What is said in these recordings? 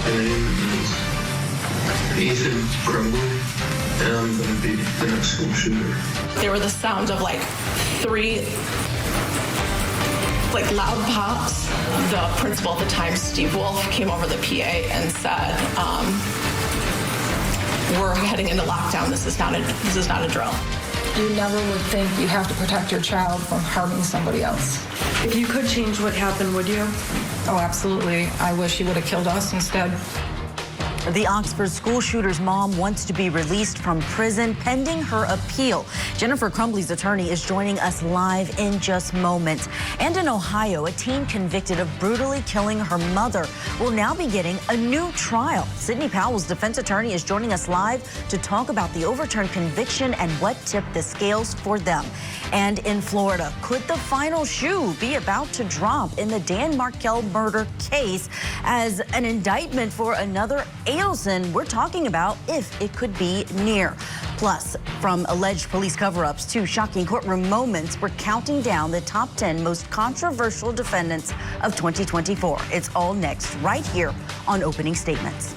My name is Ethan Crumbley, and I'm going to be the next school shooter. There were the sound of like 3 loud pops. The principal at the time, Steve Wolf, came over the PA and said, "We're heading into lockdown. This is not a drill." You never would think you have to protect your child from harming somebody else. If you could change what happened, would you? Oh, absolutely. I wish he would have killed us instead. The Oxford school shooter's mom wants to be released from prison pending her appeal. Jennifer Crumbley's attorney is joining us live in just moments. And in Ohio, a teen convicted of brutally killing her mother will now be getting a new trial. Sydney Powell's defense attorney is joining us live to talk about the overturned conviction and what tipped the scales for them. And in Florida, could the final shoe be about to drop in the Dan Markel murder case as an indictment for another Adelson we're talking about if it could be near? Plus, from alleged police cover-ups to shocking courtroom moments, we're counting down the top 10 most controversial defendants of 2024. It's all next right here on Opening Statements.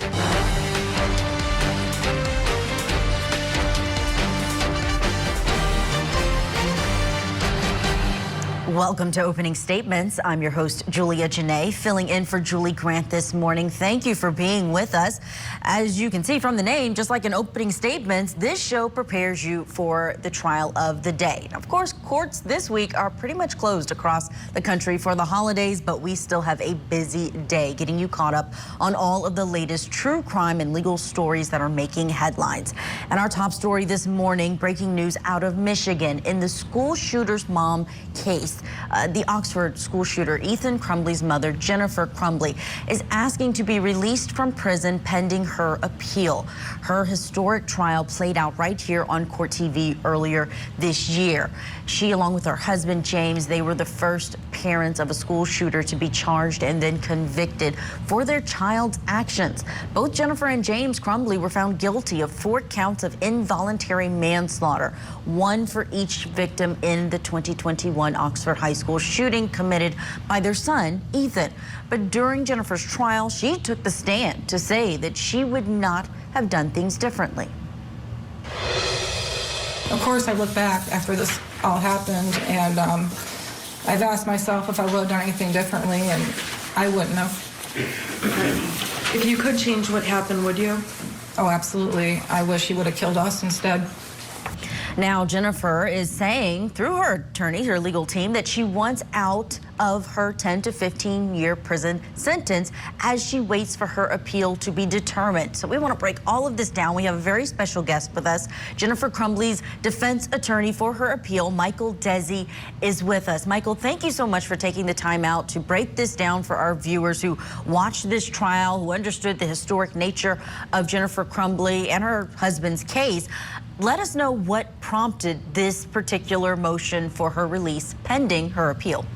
Welcome to Opening Statements. I'm your host, Julia Janae, filling in for Julie Grant this morning. Thank you for being with us. As you can see from the name, just like in Opening Statements, this show prepares you for the trial of the day. Of course, courts this week are pretty much closed across the country for the holidays, but we still have a busy day getting you caught up on all of the latest true crime and legal stories that are making headlines. And our top story this morning, breaking news out of Michigan in the school shooter's mom case. The Oxford school shooter, Ethan Crumbley's mother, Jennifer Crumbley, is asking to be released from prison pending her appeal. Her historic trial played out right here on Court TV earlier this year. She, along with her husband, James, they were the first parents of a school shooter to be charged and then convicted for their child's actions. Both Jennifer and James Crumbley were found guilty of 4 counts of involuntary manslaughter, 1 for each victim in the 2021 Oxford High School shooting committed by their son, Ethan. But during Jennifer's trial, she took the stand to say that she would not have done things differently. Of course, I look back after this all happened, and I've asked myself if I would have done anything differently, and I wouldn't have. If you could change what happened, would you? Oh, absolutely. I wish he would have killed us instead. Now, Jennifer is saying through her attorney, her legal team, that she wants out of her 10 to 15-year prison sentence as she waits for her appeal to be determined. So we want to break all of this down. We have a very special guest with us. Jennifer Crumbley's defense attorney for her appeal, Michael Desi, is with us. Michael, thank you so much for taking the time out to break this down for our viewers who watched this trial, who understood the historic nature of Jennifer Crumbley and her husband's case. Let us know what prompted this particular motion for her release pending her appeal.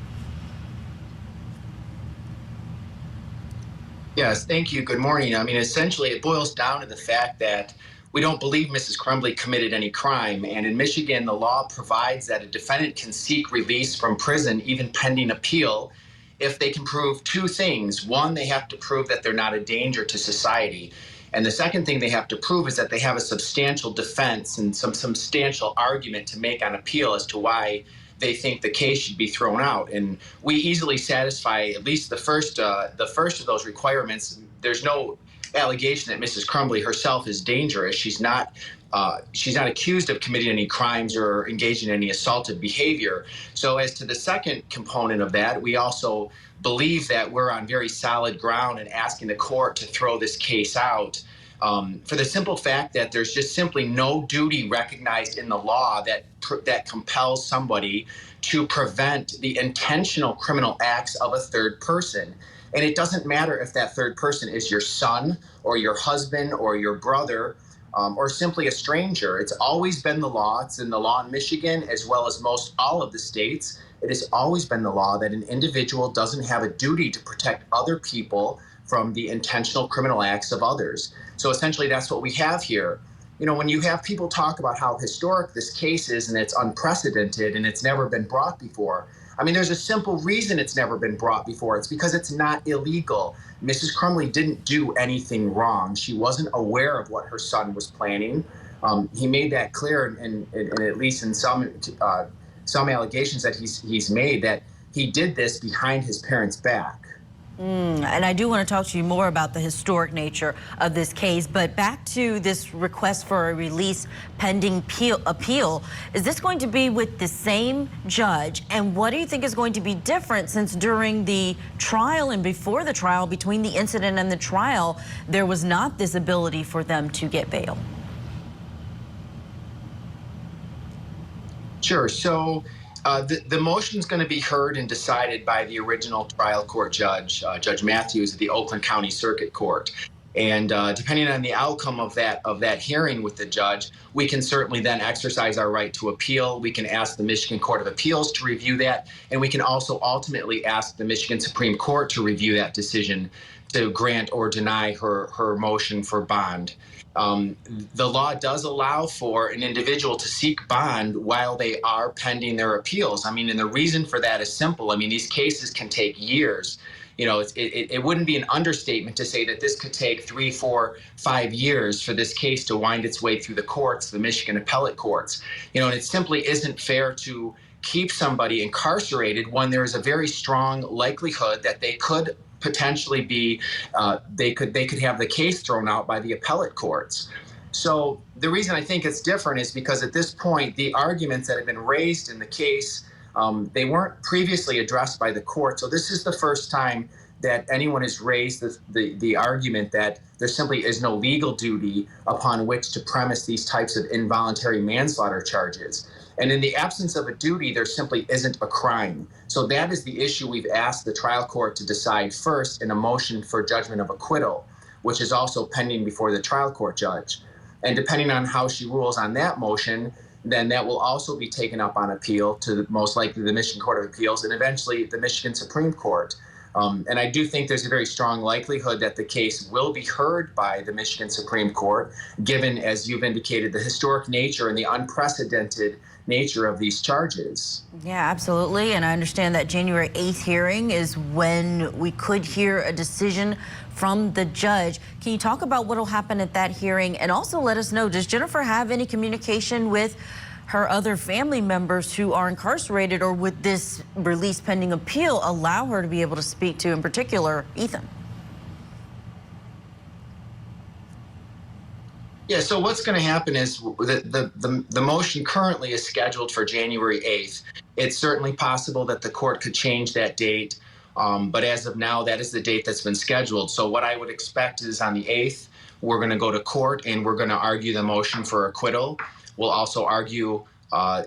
Yes, thank you. Good morning. I mean, essentially, it boils down to the fact that we don't believe Mrs. Crumbley committed any crime. And in Michigan, the law provides that a defendant can seek release from prison, even pending appeal, if they can prove 2 things. 1, they have to prove that they're not a danger to society. And the second thing they have to prove is that they have a substantial defense and some substantial argument to make on appeal as to why they think the case should be thrown out. And we easily satisfy at least the first of those requirements. There's no allegation that Mrs. Crumbley herself is dangerous. She's not accused of committing any crimes or engaging in any assaultive behavior. So as to the second component of that, we also believe that we're on very solid ground in asking the court to throw this case out for the simple fact that there's just simply no duty recognized in the law that compels somebody to prevent the intentional criminal acts of a third person. And it doesn't matter if that third person is your son or your husband or your brother or simply a stranger. It's always been the law. It's in the law in Michigan as well as most all of the states. It has always been the law that an individual doesn't have a duty to protect other people from the intentional criminal acts of others. So essentially that's what we have here. You know, when you have people talk about how historic this case is and it's unprecedented and it's never been brought before, I mean, there's a simple reason it's never been brought before. It's because it's not illegal. Mrs. Crumbley didn't do anything wrong. She wasn't aware of what her son was planning. He made that clear, and at least in some allegations that he's made, that he did this behind his parents' back. And I do want to talk to you more about the historic nature of this case, but back to this request for a release pending appeal. Is this going to be with the same judge? And what do you think is going to be different, since during the trial and before the trial, between the incident and the trial, there was not this ability for them to get bail? Sure. So the motion is going to be heard and decided by the original trial court judge, Judge Matthews, at the Oakland County Circuit Court. And depending on the outcome of that hearing with the judge, we can certainly then exercise our right to appeal. We can ask the Michigan Court of Appeals to review that, and we can also ultimately ask the Michigan Supreme Court to review that decision to grant or deny her motion for bond. The law does allow for an individual to seek bond while they are pending their appeals. I mean, and the reason for that is simple. I mean, these cases can take years. You know, it wouldn't be an understatement to say that this could take 3, 4, 5 years for this case to wind its way through the courts, the Michigan appellate courts. You know, and it simply isn't fair to keep somebody incarcerated when there is a very strong likelihood that they could potentially be, they could have the case thrown out by the appellate courts. So the reason I think it's different is because at this point, the arguments that have been raised in the case, they weren't previously addressed by the court. So this is the first time that anyone has raised the argument that there simply is no legal duty upon which to premise these types of involuntary manslaughter charges. And in the absence of a duty, there simply isn't a crime. So that is the issue we've asked the trial court to decide first in a motion for judgment of acquittal, which is also pending before the trial court judge. And depending on how she rules on that motion, then that will also be taken up on appeal to most likely the Michigan Court of Appeals and eventually the Michigan Supreme Court. And I do think there's a very strong likelihood that the case will be heard by the Michigan Supreme Court, given, as you've indicated, the historic nature and the unprecedented nature of these charges. Yeah, absolutely. And I understand that January 8th hearing is when we could hear a decision from the judge. Can you talk about what will happen at that hearing? And also let us know, does Jennifer have any communication with her other family members who are incarcerated, or would this release pending appeal allow her to be able to speak to, in particular, Ethan? Yeah, so what's going to happen is the motion currently is scheduled for January 8th. It's certainly possible that the court could change that date, but as of now, that is the date that's been scheduled. So what I would expect is on the 8th, we're going to go to court and we're going to argue the motion for acquittal. We'll also argue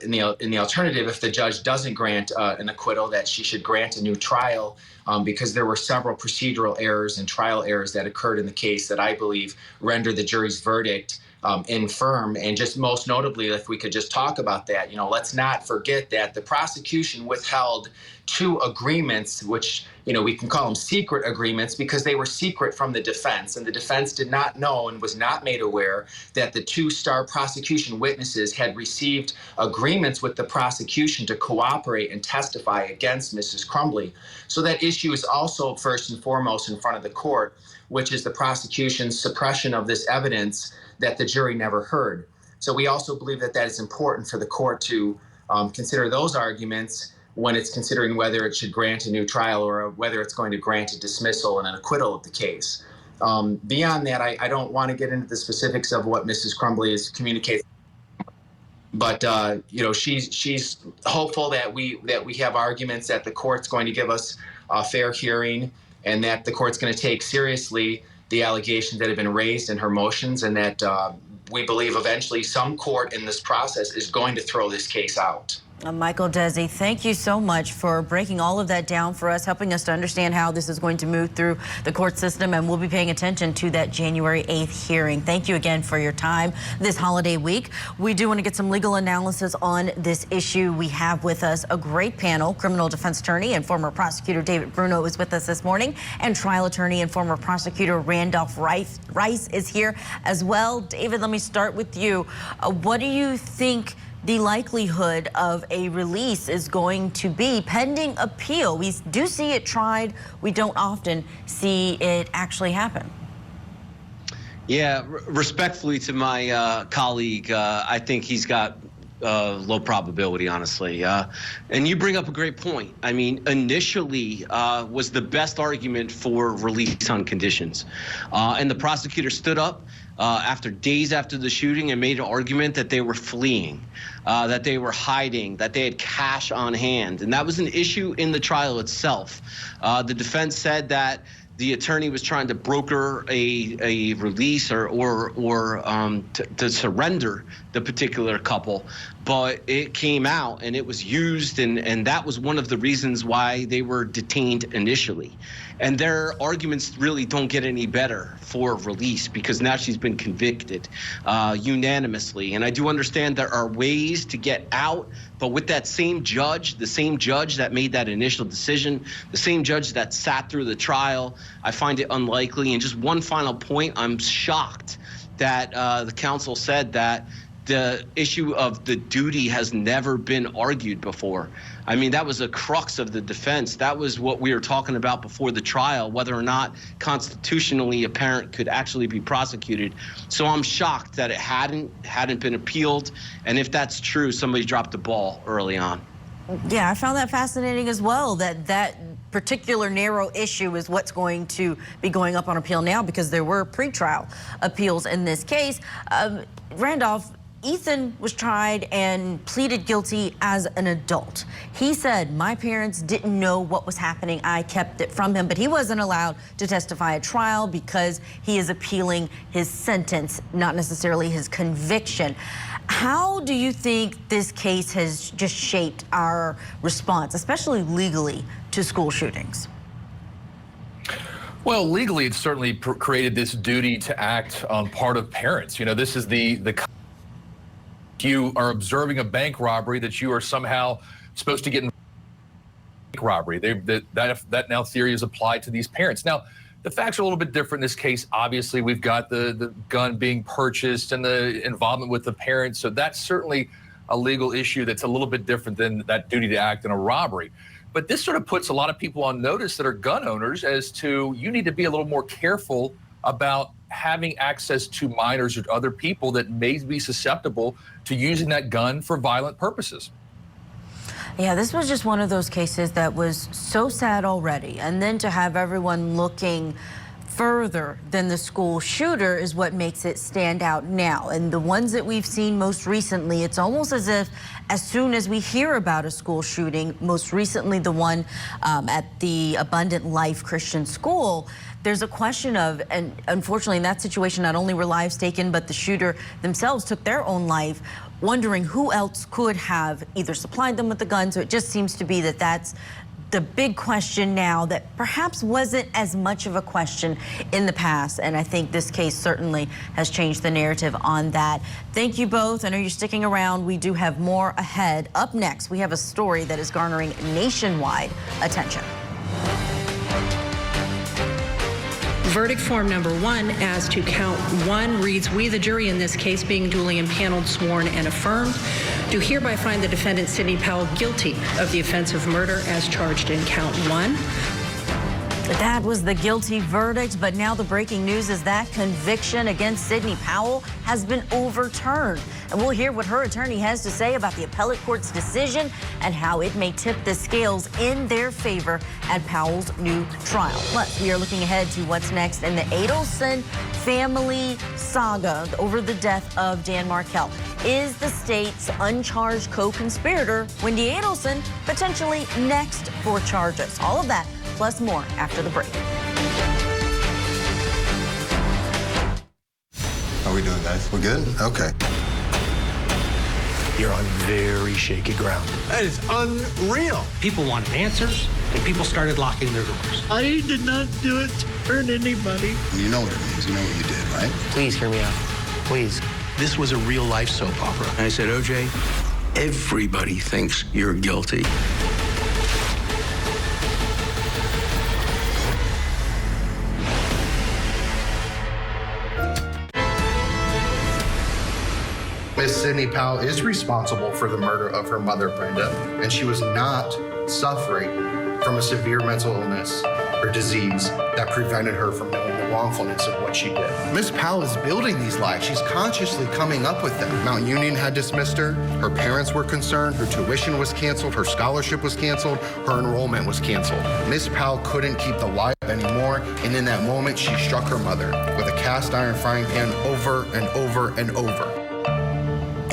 in the alternative, if the judge doesn't grant an acquittal, that she should grant a new trial, because there were several procedural errors and trial errors that occurred in the case that I believe render the jury's verdict infirm. And just most notably, if we could just talk about that, you know, let's not forget that the prosecution withheld 2 agreements, which, you know, we can call them secret agreements because they were secret from the defense, and the defense did not know and was not made aware that the 2 star prosecution witnesses had received agreements with the prosecution to cooperate and testify against Mrs. Crumbley. So that issue is also first and foremost in front of the court, which is the prosecution's suppression of this evidence that the jury never heard. So we also believe that that is important for the court to consider those arguments when it's considering whether it should grant a new trial or whether it's going to grant a dismissal and an acquittal of the case. Beyond that, I don't want to get into the specifics of what Mrs. Crumbley is communicating, but you know, she's hopeful that we have arguments that the court's going to give us a fair hearing, and that the court's going to take seriously the allegations that have been raised in her motions, and that we believe eventually some court in this process is going to throw this case out. Michael Desi, thank you so much for breaking all of that down for us, helping us to understand how this is going to move through the court system, and we'll be paying attention to that January 8th hearing. Thank you again for your time this holiday week. We do want to get some legal analysis on this issue. We have with us a great panel. Criminal defense attorney and former prosecutor David Bruno is with us this morning, and trial attorney and former prosecutor Randolph Rice is here as well. David, let me start with you. What do you think the likelihood of a release is going to be pending appeal. We do see it tried. We don't often see it actually happen. Yeah, respectfully to my colleague, I think he's got low probability, honestly. And you bring up a great point. I mean, initially was the best argument for release on conditions. And the prosecutor stood up after days after the shooting and made an argument that they were fleeing, that they were hiding, that they had cash on hand. And that was an issue in the trial itself. The defense said that the attorney was trying to broker a release or to surrender the particular couple, but it came out and it was used, and that was one of the reasons why they were detained initially. And their arguments really don't get any better for release because now she's been convicted unanimously. And I do understand there are ways to get out, but with that same judge, the same judge that made that initial decision, the same judge that sat through the trial, I find it unlikely. And just one final point, I'm shocked that the counsel said that the issue of the duty has never been argued before. I mean, that was a crux of the defense. That was what we were talking about before the trial, whether or not constitutionally a parent could actually be prosecuted. So I'm shocked that it hadn't been appealed. And if that's true, somebody dropped the ball early on. Yeah, I found that fascinating as well, that particular narrow issue is what's going to be going up on appeal now because there were pretrial appeals in this case. Randolph, Ethan was tried and pleaded guilty as an adult. He said, my parents didn't know what was happening. I kept it from him, but he wasn't allowed to testify at trial because he is appealing his sentence, not necessarily his conviction. How do you think this case has just shaped our response, especially legally, to school shootings? Well, legally, it's certainly created this duty to act on part of parents. You know, this is the you are observing a bank robbery that you are somehow supposed to get in bank robbery. That now theory is applied to these parents. Now, the facts are a little bit different in this case. Obviously, we've got the gun being purchased and the involvement with the parents. So that's certainly a legal issue that's a little bit different than that duty to act in a robbery. But this sort of puts a lot of people on notice that are gun owners as to you need to be a little more careful about having access to minors or other people that may be susceptible to using that gun for violent purposes. Yeah, this was just one of those cases that was so sad already. And then to have everyone looking further than the school shooter is what makes it stand out now. And the ones that we've seen most recently, it's almost as if as soon as we hear about a school shooting, most recently the one at the Abundant Life Christian School, there's a question of, and unfortunately in that situation, not only were lives taken, but the shooter themselves took their own life, wondering who else could have either supplied them with the gun. So it just seems to be that that's the big question now that perhaps wasn't as much of a question in the past. And I think this case certainly has changed the narrative on that. Thank you both. I know you're sticking around. We do have more ahead. Up next, we have a story that is garnering nationwide attention. Verdict form number 1 as to count 1 reads, we the jury in this case being duly impaneled, sworn and affirmed, do hereby find the defendant Sidney Powell guilty of the offense of murder as charged in count 1. That was the guilty verdict, but now the breaking news is that conviction against Sidney Powell has been overturned. And we'll hear what her attorney has to say about the appellate court's decision and how it may tip the scales in their favor at Powell's new trial. Plus, we are looking ahead to what's next in the Adelson family saga over the death of Dan Markel. Is the state's uncharged co-conspirator, Wendi Adelson, potentially next for charges? All of that, plus more after the break. How are we doing, guys? We're good? Okay. You're on very shaky ground. That is unreal. People wanted answers, and people started locking their doors. I did not do it to hurt anybody. You know what it means. You know what you did, right? Please hear me out. Please. This was a real-life soap opera. And I said, OJ, everybody thinks you're guilty. Miss Sidney Powell is responsible for the murder of her mother, Brenda, and she was not suffering from a severe mental illness or disease that prevented her from knowing the wrongfulness of what she did. Miss Powell is building these lies. She's consciously coming up with them. Mount Union had dismissed her. Her parents were concerned. Her tuition was canceled. Her scholarship was canceled. Her enrollment was canceled. Miss Powell couldn't keep the lie up anymore, and in that moment, she struck her mother with a cast iron frying pan over and over and over.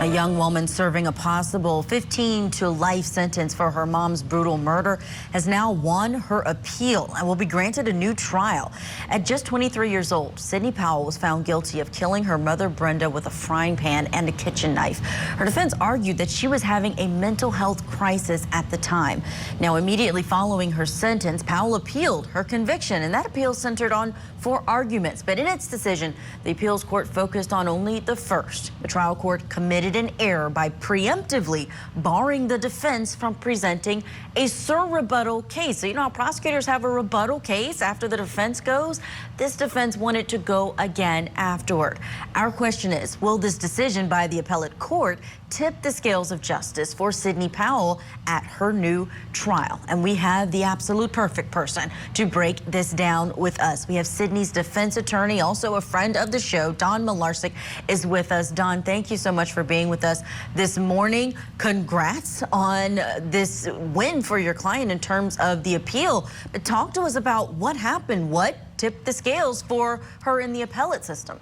A young woman serving a possible 15 to life sentence for her mom's brutal murder has now won her appeal and will be granted a new trial. At just 23 years old, Sidney Powell was found guilty of killing her mother Brenda with a frying pan and a kitchen knife. Her defense argued that she was having a mental health crisis at the time. Now, immediately following her sentence, Powell appealed her conviction, and that appeal centered on 4 arguments. But in its decision, the appeals court focused on only the first. The trial court committed an error by preemptively barring the defense from presenting a surrebuttal case. So you know how prosecutors have a rebuttal case after the defense goes? This defense wanted to go again afterward. Our question is, will this decision by the appellate court tip the scales of justice for Sidney Powell at her new trial? And we have the absolute perfect person to break this down with us. We have Sidney's defense attorney, also a friend of the show, Don Malarsic, is with us. Don, thank you so much for being with us this morning. Congrats on this win for your client in terms of the appeal. But talk to us about what happened. What tipped the scales for her in the appellate system?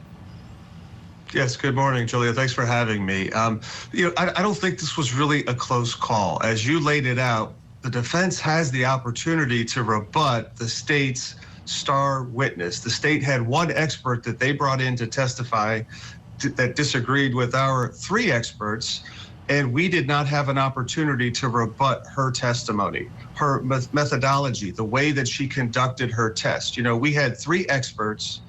Yes, good morning, Julia. Thanks for having me. I don't think this was really a close call. As you laid it out, the defense has the opportunity to rebut the state's star witness. The state had one expert that they brought in to testify that disagreed with our 3 experts, and we did not have an opportunity to rebut her testimony, her methodology, the way that she conducted her test. We had 3 experts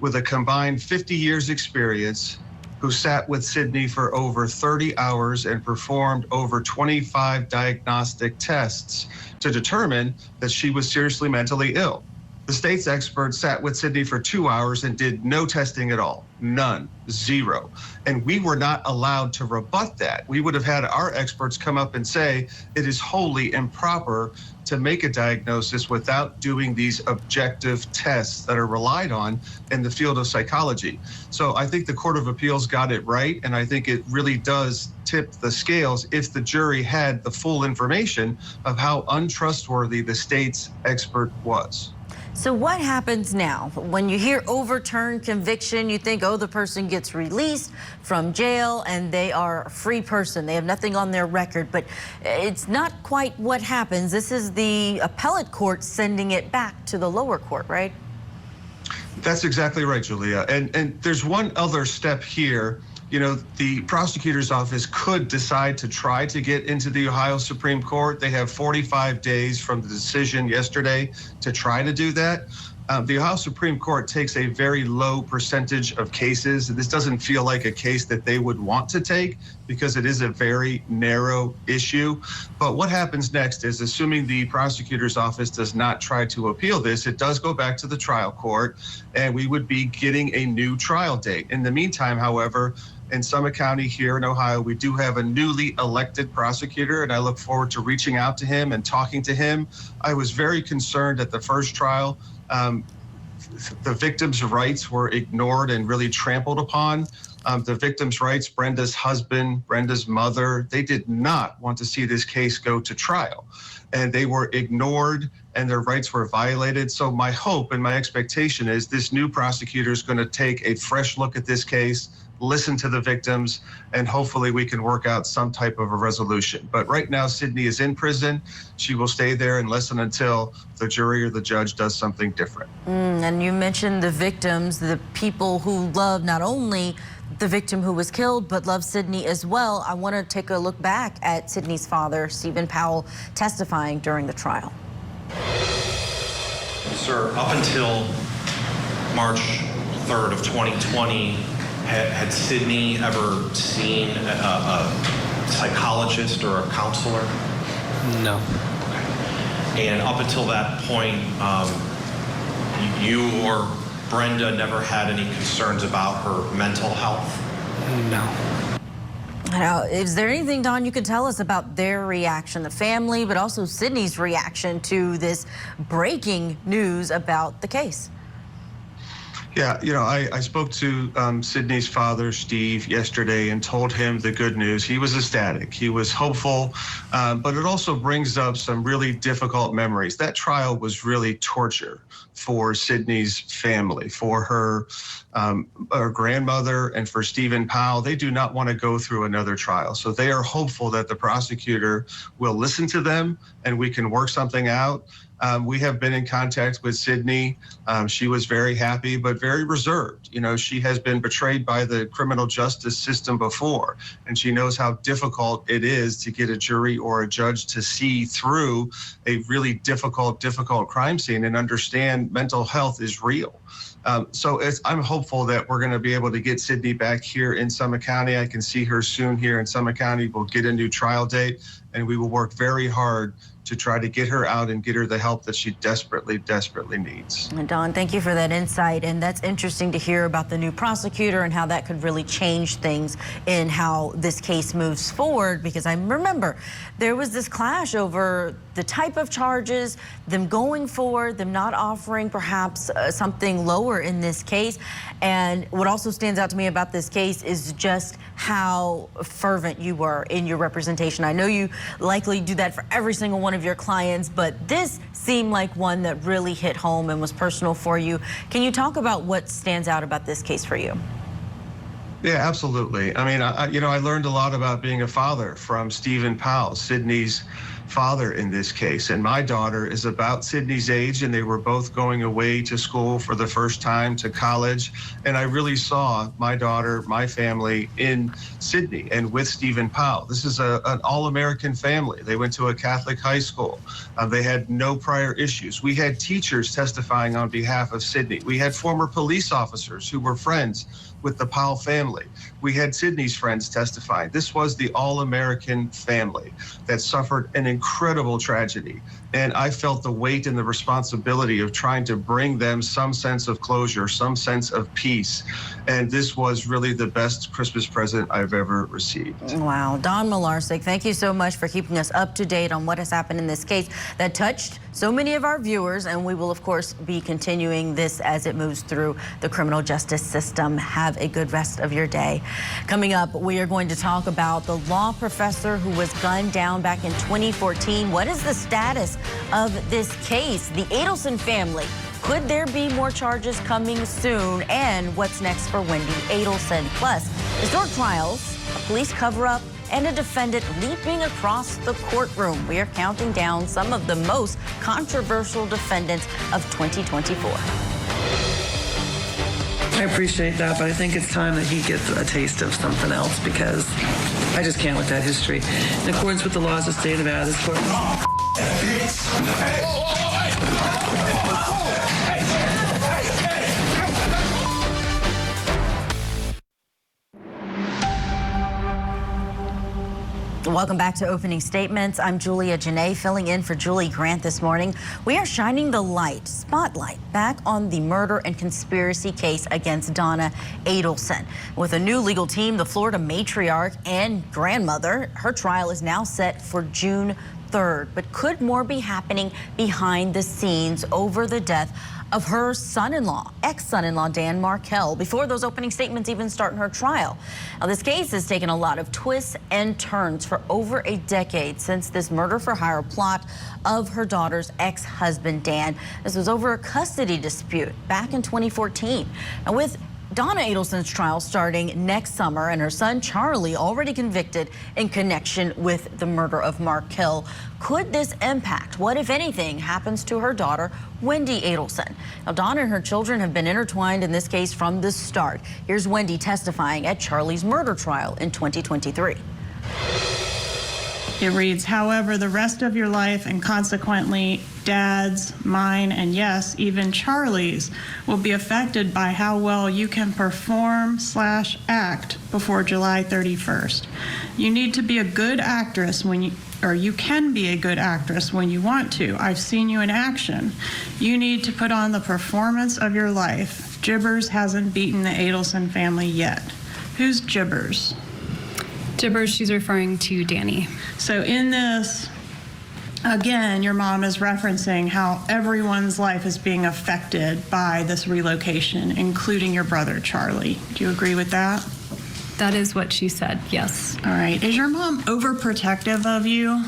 with a combined 50 years experience who sat with Sidney for over 30 hours and performed over 25 diagnostic tests to determine that she was seriously mentally ill. The state's experts sat with Sidney for 2 hours and did no testing at all. None, 0. And we were not allowed to rebut that. We would have had our experts come up and say it is wholly improper to make a diagnosis without doing these objective tests that are relied on in the field of psychology. So I think the Court of Appeals got it right, and I think it really does tip the scales if the jury had the full information of how untrustworthy the state's expert was. So what happens now? When you hear overturned conviction, you think, oh, the person gets released from jail and they are a free person. They have nothing on their record, but it's not quite what happens. This is the appellate court sending it back to the lower court, right? That's exactly right, Julia. And there's one other step here. The prosecutor's office could decide to try to get into the Ohio Supreme Court. They have 45 days from the decision yesterday to try to do that. The Ohio Supreme Court takes a very low percentage of cases. This doesn't feel like a case that they would want to take because it is a very narrow issue. But what happens next is, assuming the prosecutor's office does not try to appeal this, it does go back to the trial court, and we would be getting a new trial date. In the meantime, however, in Summit County here in Ohio, we do have a newly elected prosecutor, and I look forward to reaching out to him and talking to him. I was very concerned at the first trial. The victims' rights were ignored and really trampled upon. The victims' rights, Brenda's husband, Brenda's mother, they did not want to see this case go to trial. And they were ignored and their rights were violated. So my hope and my expectation is this new prosecutor is going to take a fresh look at this case, listen to the victims, and hopefully we can work out some type of a resolution. But right now, Sidney is in prison. She will stay there and listen until the jury or the judge does something different. And you mentioned the victims, the people who love not only the victim who was killed, but love Sidney as well. I want to take a look back at Sidney's father, Stephen Powell, testifying during the trial. Sir, up until March 3rd of 2020, had Sidney ever seen a psychologist or a counselor? No. Okay. And up until that point, you or Brenda never had any concerns about her mental health? No. Now, is there anything, Don, you can tell us about their reaction, the family, but also Sydney's reaction to this breaking news about the case? Yeah, I spoke to Sydney's father, Steve, yesterday and told him the good news. He was ecstatic. He was hopeful, but it also brings up some really difficult memories. That trial was really torture for Sydney's family, for her grandmother, and for Stephen Powell. They do not want to go through another trial. So they are hopeful that the prosecutor will listen to them and we can work something out. We have been in contact with Sydney. She was very happy, but very reserved. She has been betrayed by the criminal justice system before, and she knows how difficult it is to get a jury or a judge to see through a really difficult crime scene and understand mental health is real. So I'm hopeful that we're going to be able to get Sydney back here in Summit County. I can see her soon here in Summit County. We'll get a new trial date, and we will work very hard to try to get her out and get her the help that she desperately needs. And Don, thank you for that insight. And that's interesting to hear about the new prosecutor and how that could really change things in how this case moves forward, because I remember there was this clash over the type of charges, them going forward, them not offering perhaps something lower in this case. And what also stands out to me about this case is just how fervent you were in your representation. I know you likely do that for every single one of your clients, but this seemed like one that really hit home and was personal for you. Can you talk about what stands out about this case for you? Yeah, absolutely. I mean, I learned a lot about being a father from Stephen Powell, Sydney's father in this case. And my daughter is about Sydney's age, and they were both going away to school for the first time, to college. And I really saw my daughter, my family in Sydney and with Stephen Powell. This is an all-American family. They went to a Catholic high school. They had no prior issues. We had teachers testifying on behalf of Sydney. We had former police officers who were friends with the Powell family. We had Sydney's friends testifying. This was the all-American family that suffered an incredible tragedy. And I felt the weight and the responsibility of trying to bring them some sense of closure, some sense of peace. And this was really the best Christmas present I've ever received. Wow. Don Markel, thank you so much for keeping us up to date on what has happened in this case that touched so many of our viewers. And we will, of course, be continuing this as it moves through the criminal justice system. Have a good rest of your day. Coming up, we are going to talk about the law professor who was gunned down back in 2014. What is the status of this case? The Adelson family. Could there be more charges coming soon? And what's next for Wendi Adelson? Plus, historic trials, a police cover-up, and a defendant leaping across the courtroom. We are counting down some of the most controversial defendants of 2024. I appreciate that, but I think it's time that he gets a taste of something else, because I just can't with that history. In accordance with the laws of the state of Nevada, this court... Welcome back to Opening Statements. I'm Julia Janae, filling in for Julie Grant this morning. We are shining the spotlight back on the murder and conspiracy case against Donna Adelson. With a new legal team, the Florida matriarch and grandmother, her trial is now set for June 3rd. But could more be happening behind the scenes over the death of her son-in-law, ex-son-in-law Dan Markel, before those opening statements even start in her trial? Now, this case has taken a lot of twists and turns for over a decade since this murder-for-hire plot of her daughter's ex-husband, Dan. This was over a custody dispute back in 2014. Now, with Donna Adelson's trial starting next summer and her son Charlie already convicted in connection with the murder of Markel, could this impact what, if anything, happens to her daughter, Wendi Adelson? Now, Donna and her children have been intertwined in this case from the start. Here's Wendi testifying at Charlie's murder trial in 2023. It reads, however, the rest of your life and consequently Dad's, mine, and yes, even Charlie's will be affected by how well you can perform/act before July 31st. You need to be a good actress you can be a good actress when you want to. I've seen you in action. You need to put on the performance of your life. Jibbers hasn't beaten the Adelson family yet. Who's Jibbers? Gibbers, she's referring to Danny. So in this, again, your mom is referencing how everyone's life is being affected by this relocation, including your brother, Charlie. Do you agree with that? That is what she said, yes. All right. Is your mom overprotective of you?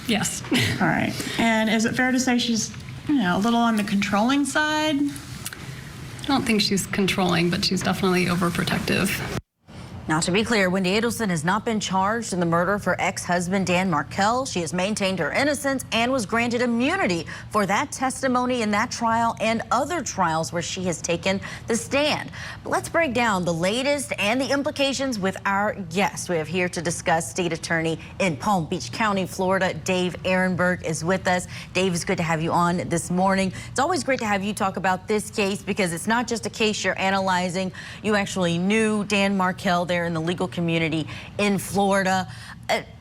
Yes. All right. And is it fair to say she's, a little on the controlling side? I don't think she's controlling, but she's definitely overprotective. Now, to be clear, Wendi Adelson has not been charged in the murder of her ex-husband, Dan Markel. She has maintained her innocence and was granted immunity for that testimony in that trial and other trials where she has taken the stand. But let's break down the latest and the implications with our guest. We have here to discuss State Attorney in Palm Beach County, Florida, Dave Ehrenberg is with us. Dave, it's good to have you on this morning. It's always great to have you talk about this case because it's not just a case you're analyzing. You actually knew Dan Markel there in the legal community in Florida.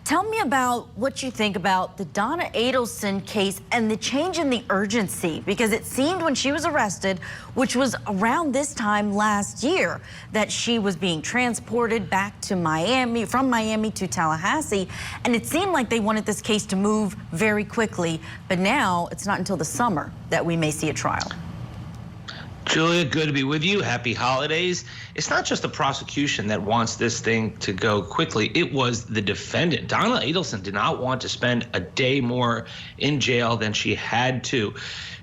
Tell me about what you think about the Donna Adelson case and the change in the urgency, because it seemed when she was arrested, which was around this time last year, that she was being transported back to Miami, from Miami to Tallahassee, and it seemed like they wanted this case to move very quickly, but now it's not until the summer that we may see a trial. Julia, good to be with you. Happy holidays. It's not just the prosecution that wants this thing to go quickly. It was the defendant. Donna Adelson did not want to spend a day more in jail than she had to.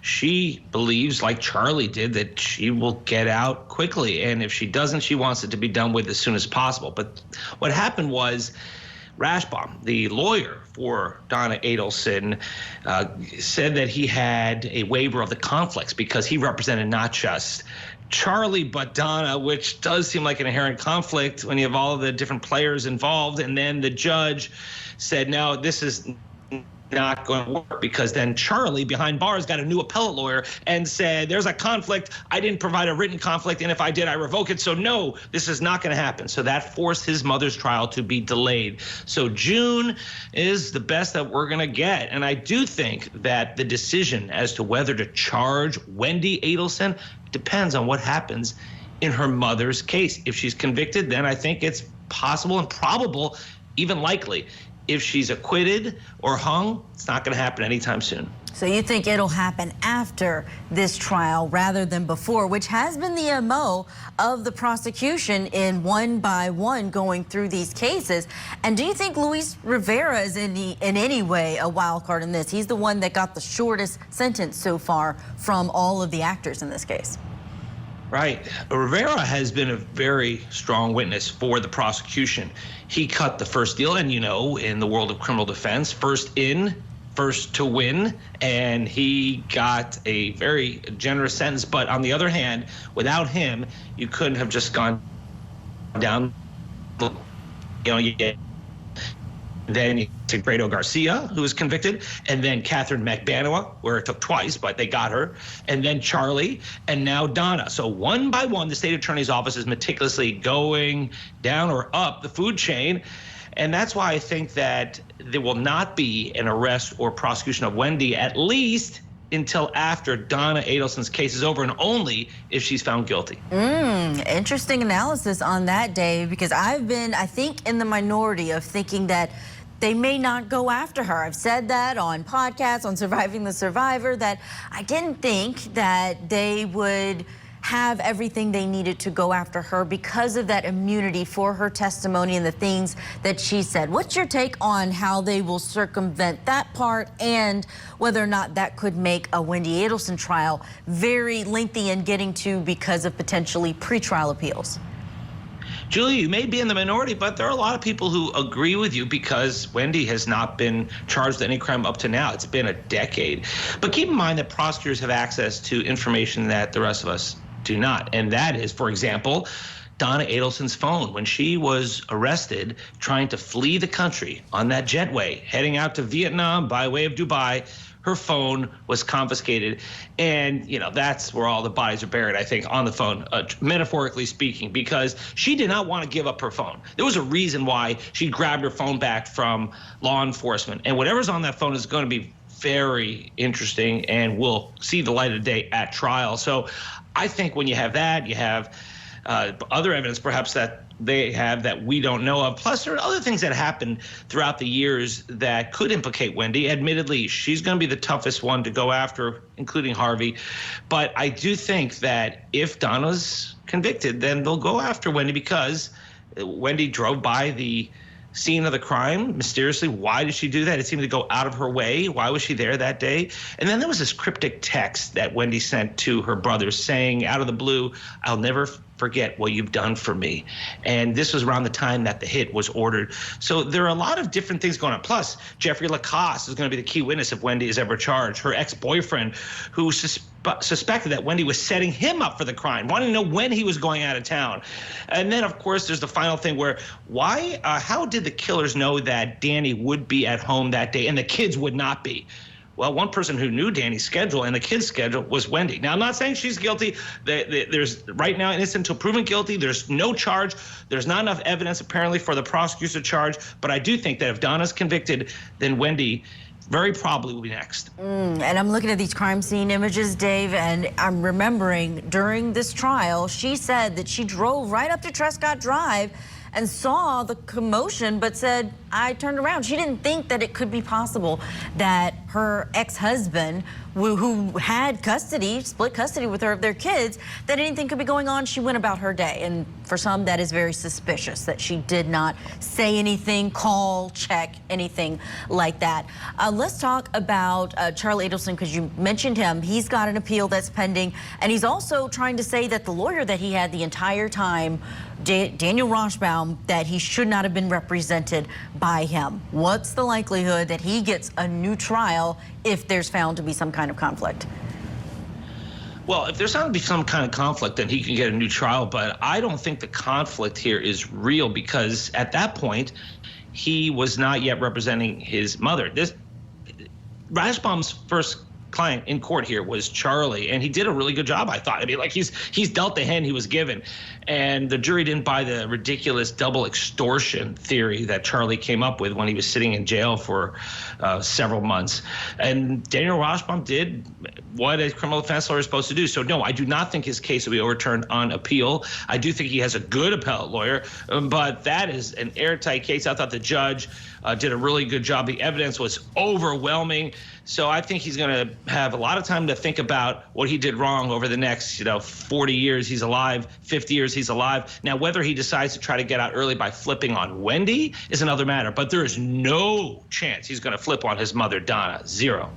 She believes, like Charlie did, that she will get out quickly. And if she doesn't, she wants it to be done with as soon as possible. But what happened was Rashbaum, the lawyer for Donna Adelson, said that he had a waiver of the conflicts because he represented not just Charlie but Donna, which does seem like an inherent conflict when you have all of the different players involved. And then the judge said, no, this is not going to work, because then Charlie behind bars got a new appellate lawyer and said, there's a conflict. I didn't provide a written conflict, and if I did, I revoke it. So no, this is not going to happen. So that forced his mother's trial to be delayed. So June is the best that we're going to get. And I do think that the decision as to whether to charge Wendi Adelson depends on what happens in her mother's case. If she's convicted, then I think it's possible and probable, even likely. If she's acquitted or hung, it's not going to happen anytime soon. So you think it'll happen after this trial rather than before, which has been the MO of the prosecution in one by one going through these cases. And do you think Luis Rivera is in any way a wild card in this? He's the one that got the shortest sentence so far from all of the actors in this case. Right. Rivera has been a very strong witness for the prosecution. He cut the first deal, and in the world of criminal defense, first in, first to win, and he got a very generous sentence. But on the other hand, without him, you couldn't have just gone down. You get then Segredo Garcia, who was convicted, and then Catherine McBanoa, where it took twice, but they got her, and then Charlie, and now Donna. So one by one, the state attorney's office is meticulously going down or up the food chain. And that's why I think that there will not be an arrest or prosecution of Wendi, at least until after Donna Adelson's case is over, and only if she's found guilty. Interesting analysis on that, Dave, because I've been, I think, in the minority of thinking that they may not go after her. I've said that on podcasts, on Surviving the Survivor, that I didn't think that they would have everything they needed to go after her because of that immunity for her testimony and the things that she said. What's your take on how they will circumvent that part, and whether or not that could make a Wendi Adelson trial very lengthy in getting to because of potentially pretrial appeals? Julie, you may be in the minority, but there are a lot of people who agree with you because Wendi has not been charged with any crime up to now. It's been a decade. But keep in mind that prosecutors have access to information that the rest of us do not. And that is, for example, Donna Adelson's phone. When she was arrested trying to flee the country on that jetway, heading out to Vietnam by way of Dubai, her phone was confiscated. And, that's where all the bodies are buried, I think, on the phone, metaphorically speaking, because she did not want to give up her phone. There was a reason why she grabbed her phone back from law enforcement. And whatever's on that phone is going to be very interesting and will see the light of day at trial. So I think when you have that, you have other evidence perhaps that they have that we don't know of. Plus, there are other things that happened throughout the years that could implicate Wendi. Admittedly, she's going to be the toughest one to go after, including Harvey. But I do think that if Donna's convicted, then they'll go after Wendi because Wendi drove by the scene of the crime mysteriously. Why did she do that? It seemed to go out of her way. Why was she there that day? And then there was this cryptic text that Wendi sent to her brother saying, out of the blue, "I'll never forget what you've done for me." And this was around the time that the hit was ordered. So there are a lot of different things going on. Plus, Jeffrey Lacoste is going to be the key witness if Wendi is ever charged. Her ex-boyfriend, who suspected that Wendi was setting him up for the crime, wanted to know when he was going out of town. And then, of course, there's the final thing where how did the killers know that Danny would be at home that day and the kids would not be? Well, one person who knew Danny's schedule and the kids' schedule was Wendi. Now, I'm not saying she's guilty. There's right now innocent until proven guilty. There's no charge. There's not enough evidence, apparently, for the prosecutor to charge. But I do think that if Donna's convicted, then Wendi very probably will be next. And I'm looking at these crime scene images, Dave, and I'm remembering during this trial, she said that she drove right up to Trescott Drive and saw the commotion, but said, I turned around. She didn't think that it could be possible that her ex-husband, who had custody, split custody with her of their kids, that anything could be going on. She went about her day. And for some, that is very suspicious that she did not say anything, call, check, anything like that. Let's talk about Charlie Adelson, because you mentioned him. He's got an appeal that's pending, and he's also trying to say that the lawyer that he had the entire time, Daniel Roshbaum, that he should not have been represented by him. What's the likelihood that he gets a new trial if there's found to be some kind of conflict? Well, if there's found to be some kind of conflict, then he can get a new trial. But I don't think the conflict here is real because at that point, he was not yet representing his mother. Roshbaum's first client in court here was Charlie, and he did a really good job, I thought. I mean, like he's dealt the hand he was given, and the jury didn't buy the ridiculous double extortion theory that Charlie came up with when he was sitting in jail for several months. And Daniel Roshbaum did what a criminal defense lawyer is supposed to do. So no, I do not think his case will be overturned on appeal. I do think he has a good appellate lawyer, but that is an airtight case. I thought the judge did a really good job. The evidence was overwhelming. So I think he's going to have a lot of time to think about what he did wrong over the next, 40 years he's alive, 50 years he's alive. Now, whether he decides to try to get out early by flipping on Wendi is another matter, but there is no chance he's going to flip on his mother, Donna. Zero.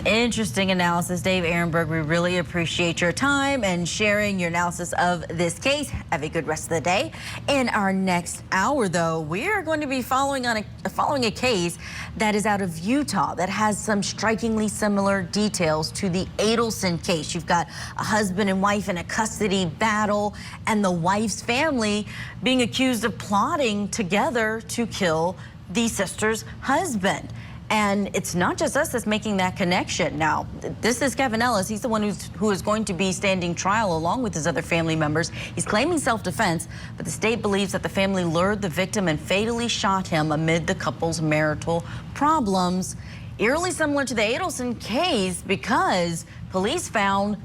Interesting analysis, Dave Ehrenberg. We really appreciate your time and sharing your analysis of this case. Have a good rest of the day. In our next hour, though, we are going to be following a case that is out of Utah that has some strikingly similar details to the Adelson case. You've got a husband and wife in a custody battle, and the wife's family being accused of plotting together to kill the sister's husband. And it's not just us that's making that connection. Now, this is Kevin Ellis. He's the one who is going to be standing trial along with his other family members. He's claiming self-defense, but the state believes that the family lured the victim and fatally shot him amid the couple's marital problems. Eerily similar to the Adelson case because police found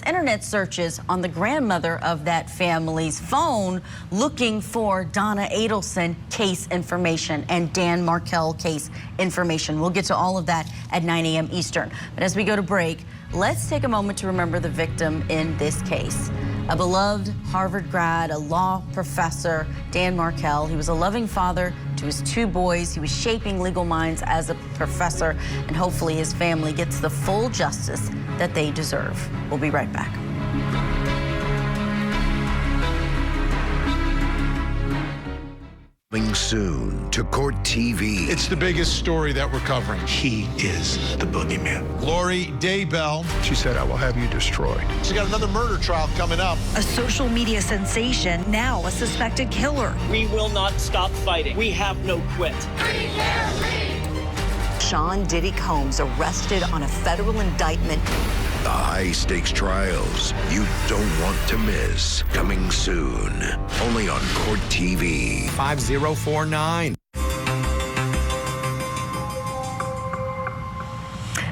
internet searches on the grandmother of that family's phone looking for Donna Adelson case information and Dan Markel case information. We'll get to all of that at 9 a.m. Eastern. But as we go to break, let's take a moment to remember the victim in this case. A beloved Harvard grad, a law professor, Dan Markel. He was a loving father to his two boys. He was shaping legal minds as a professor, and hopefully his family gets the full justice that they deserve. We'll be right back. Coming soon to Court TV. It's the biggest story that we're covering. He is the boogeyman. Lori Daybell. She said, I will have you destroyed. She's got another murder trial coming up. A social media sensation, now a suspected killer. We will not stop fighting. We have no quit. Sean Diddy Combs arrested on a federal indictment. The high-stakes trials you don't want to miss. Coming soon. Only on Court TV. 5049.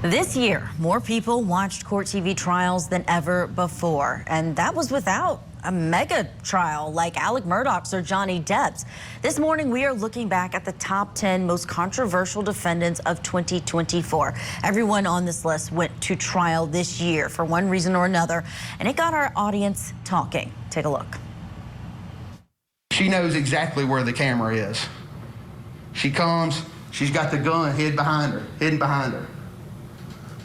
This year, more people watched court TV trials than ever before, and that was without a mega trial like Alec Murdaugh's or Johnny Depp's. This morning, we are looking back at the top 10 most controversial defendants of 2024. Everyone on this list went to trial this year for one reason or another, and it got our audience talking. Take a look. She knows exactly where the camera is. She comes, she's got the gun hidden behind her.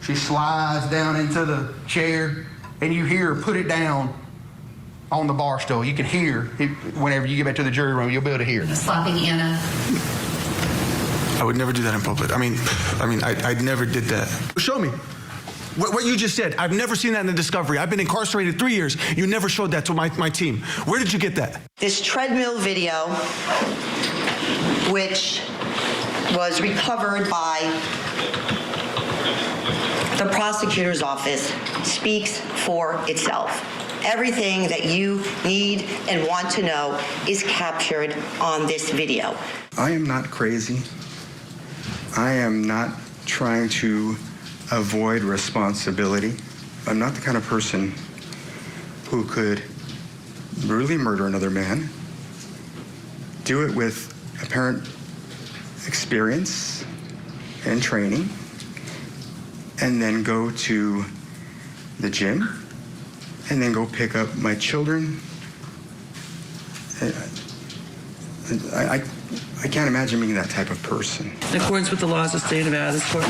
She slides down into the chair, and you hear her put it down on the bar stool. You can hear it whenever you get back to the jury room. You'll be able to hear. Slapping Anna. I would never do that in public. I never did that. Show me. What you just said, I've never seen that in the discovery. I've been incarcerated 3 years. You never showed that to my team. Where did you get that? This treadmill video, which was recovered by the prosecutor's office, speaks for itself. Everything that you need and want to know is captured on this video. I am not crazy. I am not trying to avoid responsibility. I'm not the kind of person who could brutally murder another man, do it with apparent experience and training, and then go to the gym, and then go pick up my children. I can't imagine being that type of person. In accordance with the laws of the state of Nevada, this court.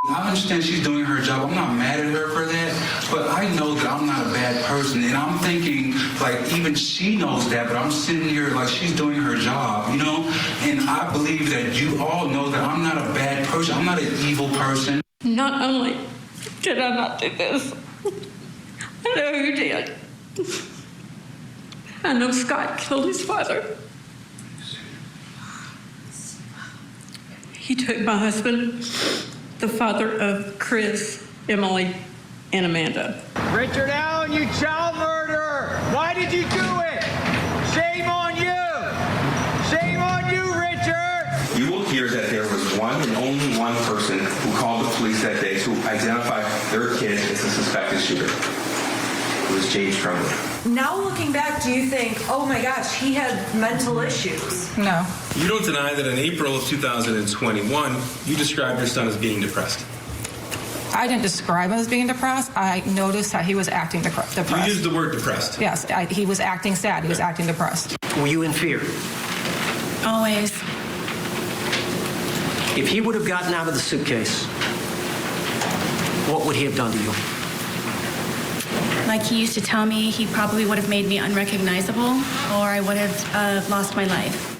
I understand she's doing her job. I'm not mad at her for that, but I know that I'm not a bad person, and I'm thinking, like, even she knows that, but I'm sitting here like she's doing her job, you know? And I believe that you all know that I'm not a bad person. I'm not an evil person. Not only did I not do this, I know who did. I know Scott killed his father. He took my husband, the father of Chris, Emily, and Amanda. Richard Allen, you child murderer! Why did you do it? Shame on you! Shame on you, Richard! You will hear that there was one and only one person who called the police that day to identify their kid as the suspected shooter. It was James Crumbley. Now looking back, do you think, oh my gosh, he had mental issues? No. You don't deny that in April of 2021, you described your son as being depressed. I didn't describe him as being depressed. I noticed that he was acting depressed. You used the word depressed. Yes, he was acting sad. He was acting depressed. Were you in fear? Always. If he would have gotten out of the suitcase, what would he have done to you? Like he used to tell me, he probably would have made me unrecognizable, or I would have lost my life.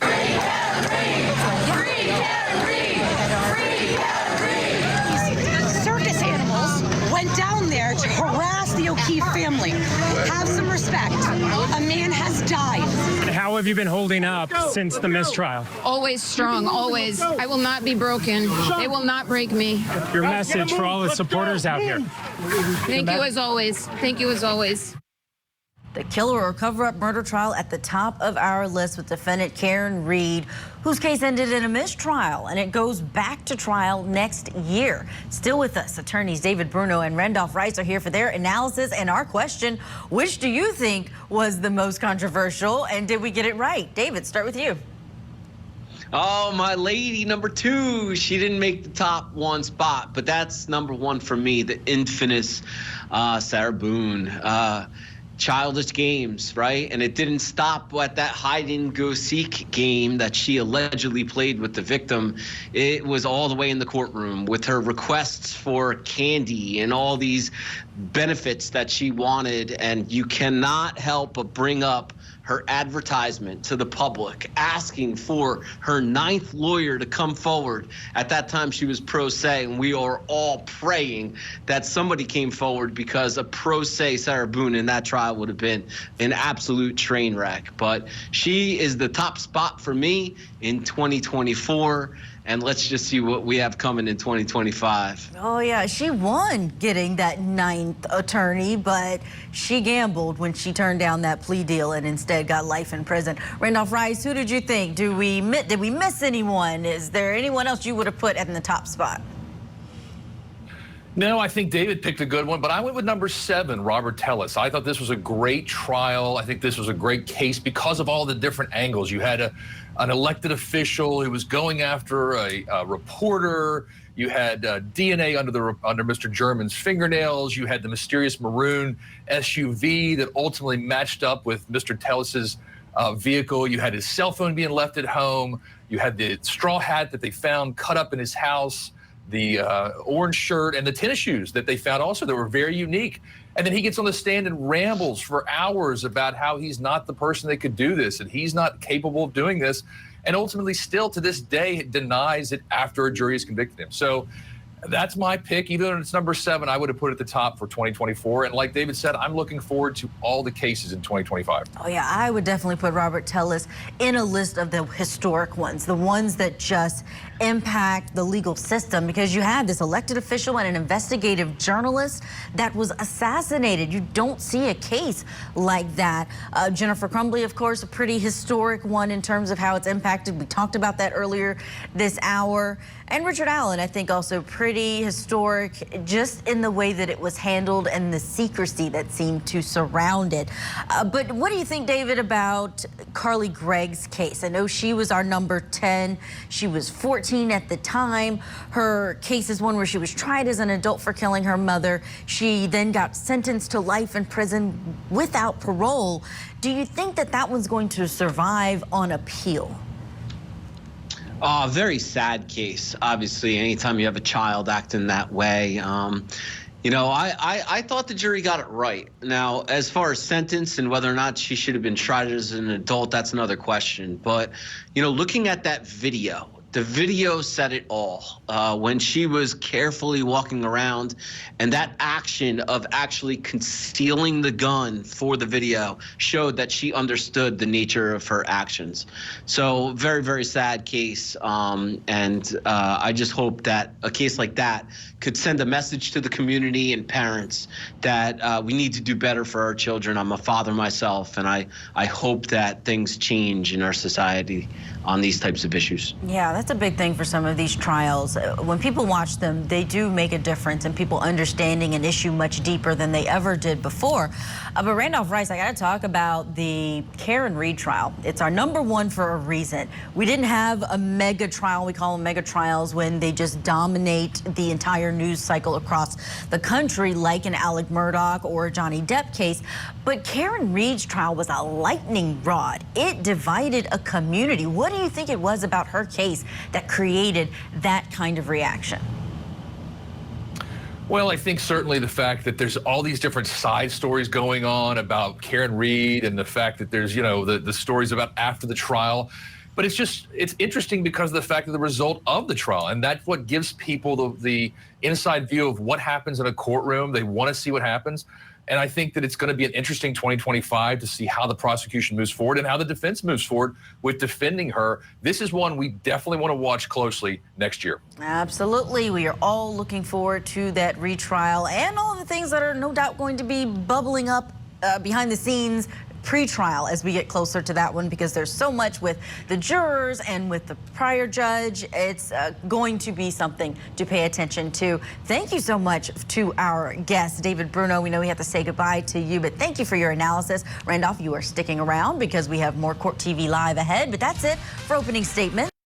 Circus animals went down there to harass the O'Keefe family. Have some respect. A man has died. How have you been holding up since the mistrial? Always strong, always. I will not be broken. They will not break me. Your message for all the supporters out here. Thank you as always. Thank you as always. The killer or cover-up murder trial at the top of our list with defendant Karen Reed, whose case ended in a mistrial, and it goes back to trial next year. Still with us, attorneys David Bruno and Randolph Rice are here for their analysis and our question, which do you think was the most controversial, and did we get it right? David, start with you. Oh, my lady, number 2. She didn't make the top 1 spot, but that's number 1 for me, the infamous Sarah Boone. Childish games, right? And it didn't stop at that hide-and-go-seek game that she allegedly played with the victim. It was all the way in the courtroom with her requests for candy and all these benefits that she wanted. And you cannot help but bring up her advertisement to the public, asking for her 9th lawyer to come forward. At that time, she was pro se, and we are all praying that somebody came forward, because a pro se Sarah Boone in that trial would have been an absolute train wreck. But she is the top spot for me in 2024. And let's just see what we have coming in 2025. Oh, yeah, she won getting that 9th attorney, but she gambled when she turned down that plea deal and instead got life in prison. Randolph Rice, who did you think? Did we miss anyone? Is there anyone else you would have put in the top spot? No, I think David picked a good one, but I went with number 7, Robert Tellis. I thought this was a great trial. I think this was a great case because of all the different angles. You had an elected official who was going after a reporter. You had DNA under Mr. German's fingernails. You had the mysterious maroon SUV that ultimately matched up with Mr. Tellis's vehicle. You had his cell phone being left at home. You had the straw hat that they found cut up in his house, the orange shirt, and the tennis shoes that they found also that were very unique. And then he gets on the stand and rambles for hours about how he's not the person that could do this and he's not capable of doing this. And ultimately still to this day denies it after a jury has convicted him. So that's my pick. Even though it's number 7, I would have put it at the top for 2024. And like David said, I'm looking forward to all the cases in 2025. Oh, yeah, I would definitely put Robert Tellis in a list of the historic ones, the ones that just impact the legal system, because you had this elected official and an investigative journalist that was assassinated. You don't see a case like that. Jennifer Crumbley, of course, a pretty historic one in terms of how it's impacted. We talked about that earlier this hour. And Richard Allen, I think, also pretty historic just in the way that it was handled and the secrecy that seemed to surround it. But what do you think, David, about Carly Gregg's case? I know she was our number 10. She was 14 at the time. Her case is one where she was tried as an adult for killing her mother. She then got sentenced to life in prison without parole. Do you think that that one's going to survive on appeal? Very sad case. Obviously, anytime you have a child acting that way, you know, I thought the jury got it right. Now, as far as sentence and whether or not she should have been tried as an adult, that's another question. But, you know, looking at that video, the video said it all. When she was carefully walking around, and that action of actually concealing the gun for the video showed that she understood the nature of her actions. So very, very sad case. And I just hope that a case like that could send a message to the community and parents that we need to do better for our children. I'm a father myself, and I hope that things change in our society on these types of issues. Yeah, that's a big thing for some of these trials. When people watch them, they do make a difference in people understanding an issue much deeper than they ever did before. But Randolph Rice, I got to talk about the Karen Reed trial. It's our number 1 for a reason. We didn't have a mega trial. We call them mega trials when they just dominate the entire news cycle across the country, like an Alec Murdaugh or Johnny Depp case. But Karen Reed's trial was a lightning rod. It divided a community. What do you think it was about her case that created that kind of reaction? Well, I think certainly the fact that there's all these different side stories going on about Karen Reed, and the fact that there's, you know, the stories about after the trial. But it's interesting because of the fact of the result of the trial, and that's what gives people the inside view of what happens in a courtroom. They want to see what happens. And I think that it's going to be an interesting 2025 to see how the prosecution moves forward and how the defense moves forward with defending her. This is one we definitely want to watch closely next year. Absolutely. We are all looking forward to that retrial and all the things that are no doubt going to be bubbling up behind the scenes pre-trial as we get closer to that one, because there's so much with the jurors and with the prior judge. It's going to be something to pay attention to. Thank you so much to our guest, David Bruno. We know we have to say goodbye to you, but thank you for your analysis. Randolph, you are sticking around because we have more Court TV Live ahead, but that's it for opening statements.